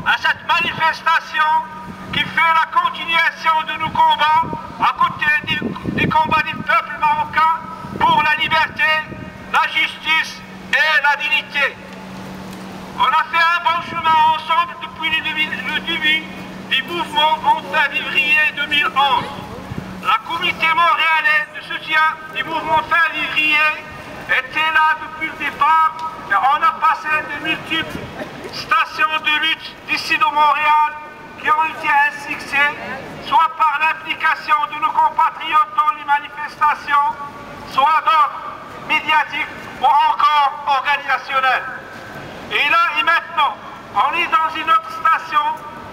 à cette manifestation qui fait la continuation de nos combats à côté des combats du peuple marocain pour la liberté, la justice et la dignité. On a fait un bon chemin ensemble depuis le début du mouvement en fin février 2011. La communauté montréalaise de soutien du mouvement fin février était là depuis le départ et on a passé de multiples stations de lutte d'ici de Montréal qui ont été un succès, soit par l'implication de nos compatriotes dans les manifestations, soit d'ordre médiatique ou encore organisationnel. Et là et maintenant, on est dans une autre station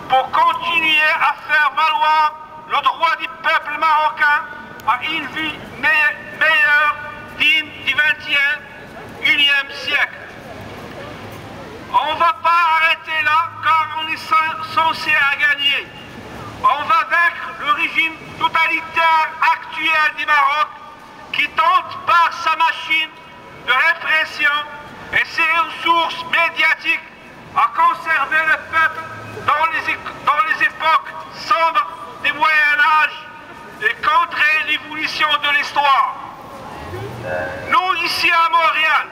pour continuer à faire valoir le droit du peuple marocain à une vie meilleure, digne du XXIe siècle. On ne va pas arrêter là car on est censé à gagner. On va vaincre le régime totalitaire actuel du Maroc qui tente par sa machine de répression et ses ressources médiatiques à conserver le peuple dans les époques sombres du Moyen-Âge et contrer l'évolution de l'histoire. Nous, ici à Montréal,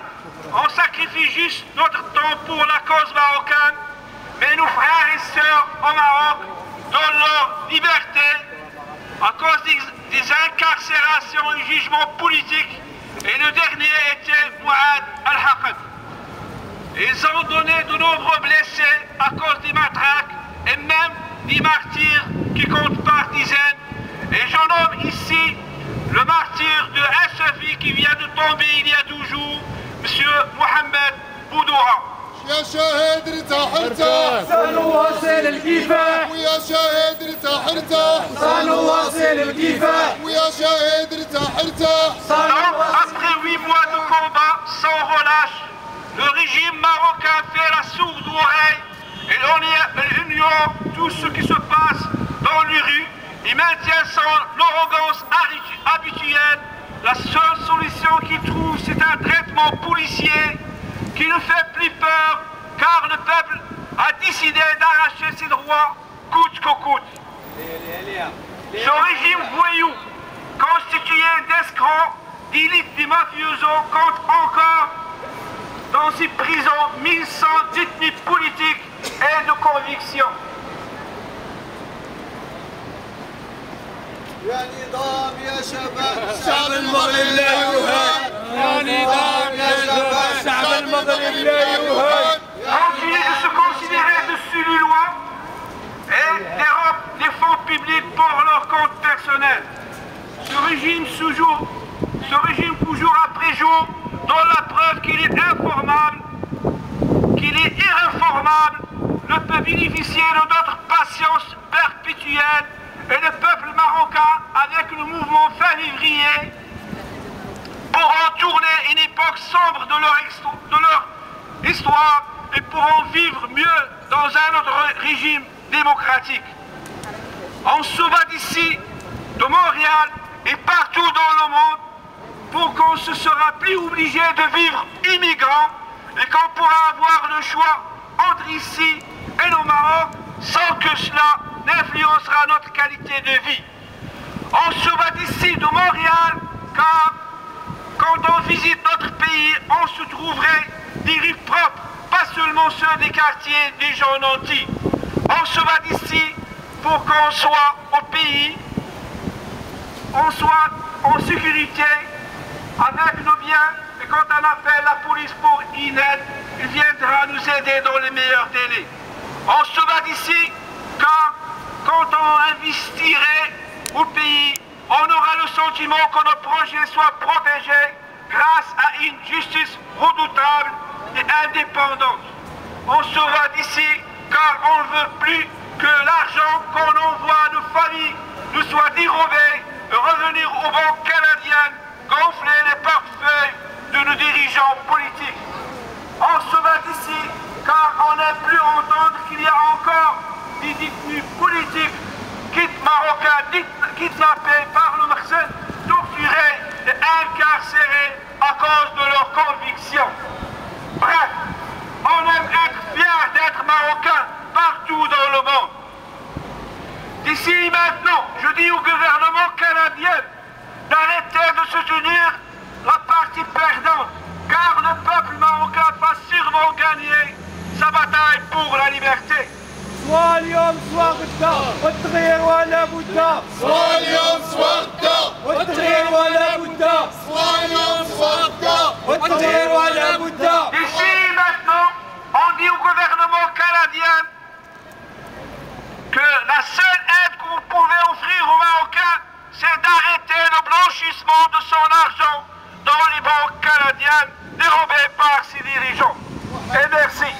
on sacrifie juste notre temps pour la cause marocaine, mais nos frères et sœurs au Maroc donnent leur liberté à cause des incarcérations et jugements politiques. Et le dernier était Mouad Al-Haqq. Ils ont donné de nombreux blessés à cause des matraques et même des martyrs qui comptent par dizaines. Et je nomme ici le martyr de SFI qui vient de tomber il y a 12 jours, M. Mohamed Boudoura. يا شاهد ارتاح ارتاح سنواصل الكفاح ويا شاهد ارتاح ارتاح سنواصل الكفاح ويا شاهد ارتاح ارتاح. Après 8 mois de combat sans relâche, le régime marocain fait la sourde oreille et on ignore tout ce qui se passe dans les rues et maintient son arrogance habituelle. La seule solution qu'il trouve, c'est un traitement policier qui ne fait plus peur, car le peuple a décidé d'arracher ses droits coûte que coûte. Ce régime voyou, constitué d'escrocs, d'élite des mafiosos, compte encore dans ses prisons 1100 détenus politiques et de conviction. يا نظام يا شباب الشعب المغربي لا يهان يا نظام يا شباب الشعب المغربي لا يهان. Continuer de se considérer dessus les lois et dérobent des fonds publics pour leur compte personnel. Ce régime jour après jour donne la preuve qu'il est informable, qu'il est irréformable, ne peut bénéficier de notre patience perpétuelle. Et le peuple marocain, avec le mouvement fin février, pourront tourner une époque sombre de leur histoire et pourront vivre mieux dans un autre régime démocratique. On se bat d'ici, de Montréal et partout dans le monde pour qu'on ne se sera plus obligé de vivre immigrant et qu'on pourra avoir le choix entre ici et le Maroc sans que cela n'influencera notre qualité de vie. On se bat d'ici de Montréal car quand on visite notre pays, on se trouverait des rues propres, pas seulement ceux des quartiers des gens nantis. On se bat d'ici pour qu'on soit au pays, on soit en sécurité avec nos biens et quand on appelle la police pour une aide, il viendra nous aider dans les meilleurs délais. On se bat d'ici car quand on investirait au pays, on aura le sentiment que nos projets soient protégés grâce à une justice redoutable et indépendante. On se va d'ici car on ne veut plus que l'argent qu'on envoie à nos familles nous soit dérobé et revenir aux banques canadiennes gonfler les portefeuilles de nos dirigeants politiques. On se va d'ici car on n'aime plus entendre qu'il y a encore des détenus politiques marocains kidnappés par le Makhzen, torturés et incarcérés à cause de leurs convictions. Bref, on aime être fiers d'être marocains partout canadienne d'arrêter de soutenir la partie perdante, car le peuple marocain va sûrement gagner sa bataille pour la liberté. سواء اليوم سواء غدا والتغيير ولا بد سواء اليوم سواء غدا والتغيير ولا بد سواء اليوم سواء غدا والتغيير ولا بد. Ici maintenant, on dit au gouvernement canadien que la seule aide que vous pouvez offrir aux Marocains, c'est d'arrêter le blanchissement de son argent dans les banques canadiennes dérobées par ses dirigeants. Et merci.